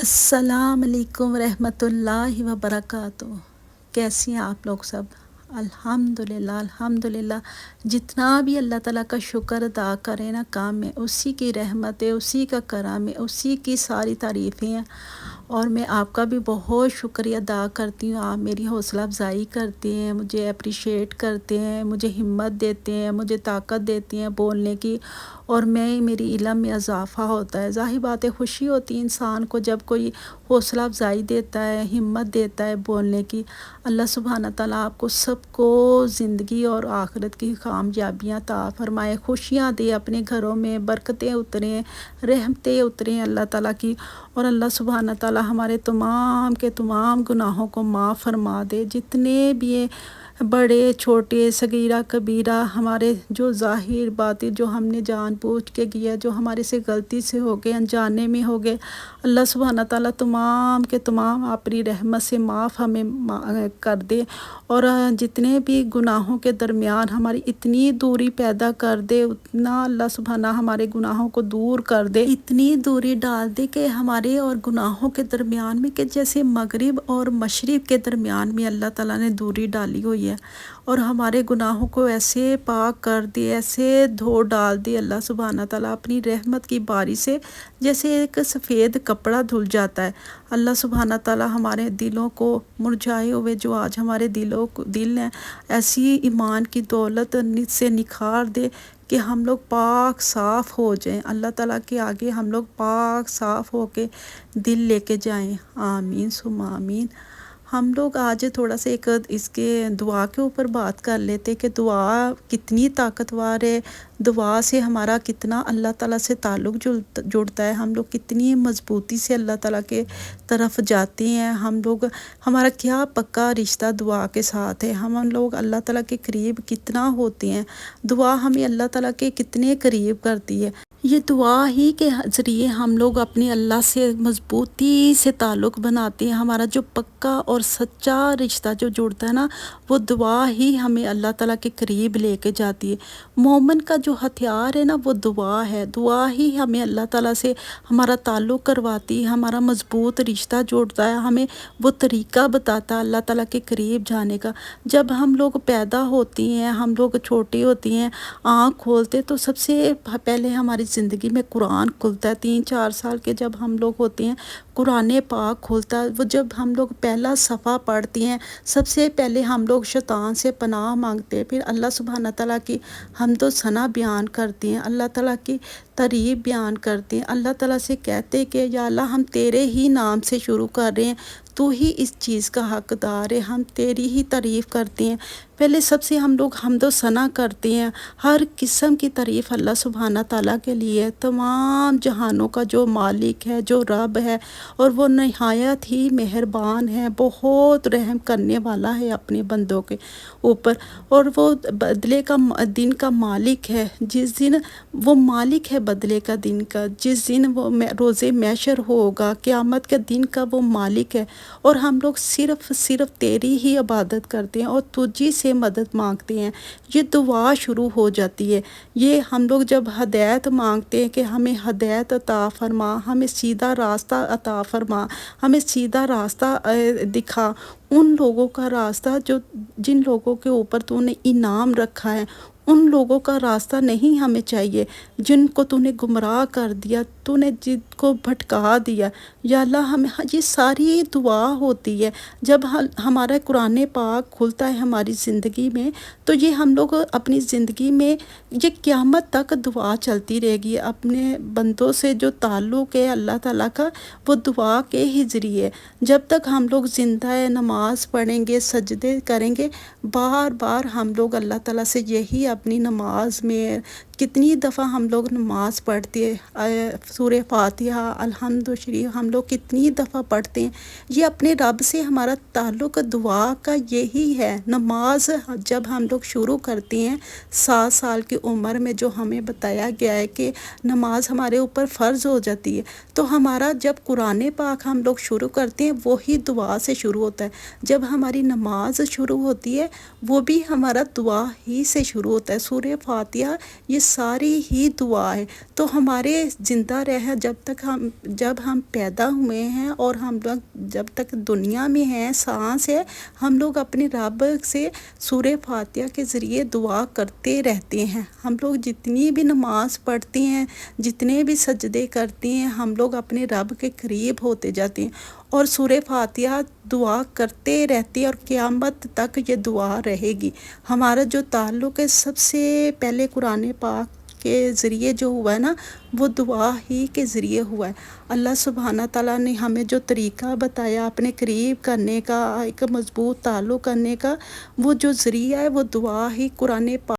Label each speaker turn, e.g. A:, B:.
A: अस्सलाम वालेकुम रहमतुल्लाहि व बरकातुहू। कैसी हैं आप लोग सब? अल्हम्दुलिल्लाह अल्हम्दुलिल्लाह। जितना भी अल्लाह ताला का शुक्र अदा करें ना, काम में उसी की रहमत है, उसी का करम है, उसी की सारी तारीफ़ें हैं। और मैं आपका भी बहुत शुक्रिया अदा करती हूँ। आप मेरी हौसला अफजाई करते हैं, मुझे अप्रिशिएट करते हैं, मुझे हिम्मत देते हैं, मुझे ताकत देती हैं बोलने की, और मेरी इल्म में इजाफ़ा होता है। ज़ाहिर बात है, खुशी होती है इंसान को जब कोई हौसला अफजाई देता है, हिम्मत देता है बोलने की। अल्लाह सुब्हाना ताला आपको सबको ज़िंदगी और आखिरत की कामयाबियाँ अता फरमाए, खुशियाँ दे, अपने घरों में बरकतें उतरें, रहमतें उतरें अल्लाह ताला की। और अल्लाह सुब्हाना ताला हमारे तमाम के तमाम गुनाहों को माफ़ फरमा दे। जितने भी ये बड़े छोटे सगीरा कबीरा हमारे जो ज़ाहिर बातें जो हमने जानबूझ के किया, जो हमारे से गलती से हो गए, अनजाने में हो गए, अल्लाह सुब्हाना ताला तमाम के तमाम अपनी रहमत से माफ़ हमें कर दे। और जितने भी गुनाहों के दरमियान हमारी इतनी दूरी पैदा कर दे, उतना अल्लाह सुब्हाना हमारे गुनाहों को दूर कर दे, इतनी दूरी डाल दे कि हमारे और गुनाहों के दरमियान में, कि जैसे मगरिब और मशरिक़ के दरमियान में अल्लाह ताला ने दूरी डाली हुई है। और हमारे गुनाहों को ऐसे पाक कर दे, ऐसे धो डाल दे अल्लाह सुब्हाना ताला अपनी रहमत की बारी से, जैसे एक सफ़ेद कपड़ा धुल जाता है। अल्लाह सुब्हाना ताला हमारे दिलों को, मुरझाए हुए जो आज हमारे दिल हैं, ऐसी ईमान की दौलत से निखार दे कि हम लोग पाक साफ़ हो जाएं। अल्लाह ताला के आगे हम लोग पाक साफ़ हो के दिल लेके जाएं। आमीन सुम्मा आमीन। हम लोग आज थोड़ा सा एक इसके दुआ के ऊपर बात कर लेते कि दुआ कितनी ताकतवर है, दुआ से हमारा कितना अल्लाह ताला से ताल्लुक़ जुड़ता है, हम लोग कितनी मज़बूती से अल्लाह ताला के तरफ जाते हैं। हम लोग, हमारा क्या पक्का रिश्ता दुआ के साथ है, हम लोग अल्लाह ताला के करीब कितना होते हैं, दुआ हमें अल्लाह ताला के कितने करीब करती है। ये दुआ ही के ज़रिए हम लोग अपने अल्लाह से मज़बूती से ताल्लुक़ बनाते हैं। हमारा जो पक्का और सच्चा रिश्ता जो जुड़ता है ना, वो दुआ ही हमें अल्लाह ताला के करीब लेके जाती है। मोमिन का जो हथियार है ना, वो दुआ है। दुआ ही हमें अल्लाह ताला से हमारा ताल्लुक़ करवाती है, हमारा मज़बूत रिश्ता जोड़ता है, हमें वो तरीक़ा बताता है अल्लाह ताला के करीब जाने का। जब हम लोग पैदा होती हैं, हम लोग छोटे होती हैं, आँख खोलते तो सबसे पहले हमारी ज़िंदगी में कुरान खुलता है। 3-4 साल के जब हम लोग होते हैं, कुरान पाक खुलता है। वो जब हम लोग पहला सफ़ा पढ़ते हैं, सबसे पहले हम लोग शैतान से पनाह मांगते हैं, फिर अल्लाह सुब्हाना ताला की हम्दो सना बयान करते हैं, अल्लाह ताला की तारीफ़ बयान करते हैं, अल्लाह ताला से कहते हैं कि या अल्लाह हम तेरे ही नाम से शुरू कर रहे हैं, तू ही इस चीज़ का हकदार है, हम तेरी ही तारीफ़ करते हैं। पहले सबसे हम लोग हम्दो सना करते हैं, हर किस्म की तारीफ़ अल्लाह सुब्हाना ताला के लिए, तमाम जहानों का जो मालिक है, जो रब है, और वो नहायत ही मेहरबान है, बहुत रहम करने वाला है अपने बंदों के ऊपर। और वो बदले का दिन का मालिक है, जिस दिन वो मालिक है बदले का दिन का, जिस दिन वो रोज़े महशर होगा, क़यामत के दिन का वो मालिक है। और हम लोग सिर्फ़ तेरी ही इबादत करते हैं और तुझी से मदद मांगते हैं। ये दुआ शुरू हो जाती है। ये हम लोग जब हदायत मांगते हैं कि हमें हदायत अता फरमा, हमें सीधा रास्ता अता फरमा, हमें सीधा रास्ता दिखा, उन लोगों का रास्ता जो जिन लोगों के ऊपर तूने इनाम रखा है, उन लोगों का रास्ता नहीं हमें चाहिए जिनको तूने गुमराह कर दिया, तूने जिनको भटका दिया। या अल्लाह हमें, ये सारी दुआ होती है। जब हमारा कुरान पाक खुलता है हमारी ज़िंदगी में, तो ये हम लोग अपनी ज़िंदगी में ये क़यामत तक दुआ चलती रहेगी। अपने बंदों से जो ताल्लुक़ है अल्लाह ताला का, वो दुआ के ही ज़रिए। जब तक हम लोग ज़िंदा है, नमाज़ पढ़ेंगे, सजदे करेंगे, बार बार हम लोग अल्लाह ताला से यही अपनी नमाज में, कितनी दफ़ा हम लोग नमाज़ पढ़ते हैं, सूरह फातिहा, अल्हम्दु शरीफ हम लोग कितनी दफ़ा पढ़ते हैं। ये अपने रब से हमारा ताल्लुक़ दुआ का यही है। नमाज जब हम लोग शुरू करते हैं 7 साल की उम्र में, जो हमें बताया गया है कि नमाज हमारे ऊपर फ़र्ज़ हो जाती है, तो हमारा जब कुरान पाक हम लोग शुरू करते हैं, वही दुआ से शुरू होता है। जब हमारी नमाज शुरू होती है, वो भी हमारा दुआ ही से शुरू होता है। सूरह फातिहा ये सारी ही दुआ है। तो हमारे ज़िंदा रह जब हम पैदा हुए हैं और हम लोग जब तक दुनिया में हैं, सांस है, हम लोग अपने रब से सूरह फातिहा के ज़रिए दुआ करते रहते हैं। हम लोग जितनी भी नमाज पढ़ते हैं, जितने भी सजदे करते हैं, हम लोग अपने रब के करीब होते जाते हैं और सूरह फातिहा दुआ करते रहते हैं और क़यामत तक ये दुआ रहेगी। हमारा जो ताल्लुक़ है सबसे पहले कुरान पाक के ज़रिए जो हुआ है ना, वो दुआ ही के ज़रिए हुआ है। अल्लाह सुब्हाना ताला ने हमें जो तरीक़ा बताया अपने करीब करने का, एक मज़बूत ताल्लुक़ करने का, वो जो ज़रिया है वो दुआ ही कुरान पाक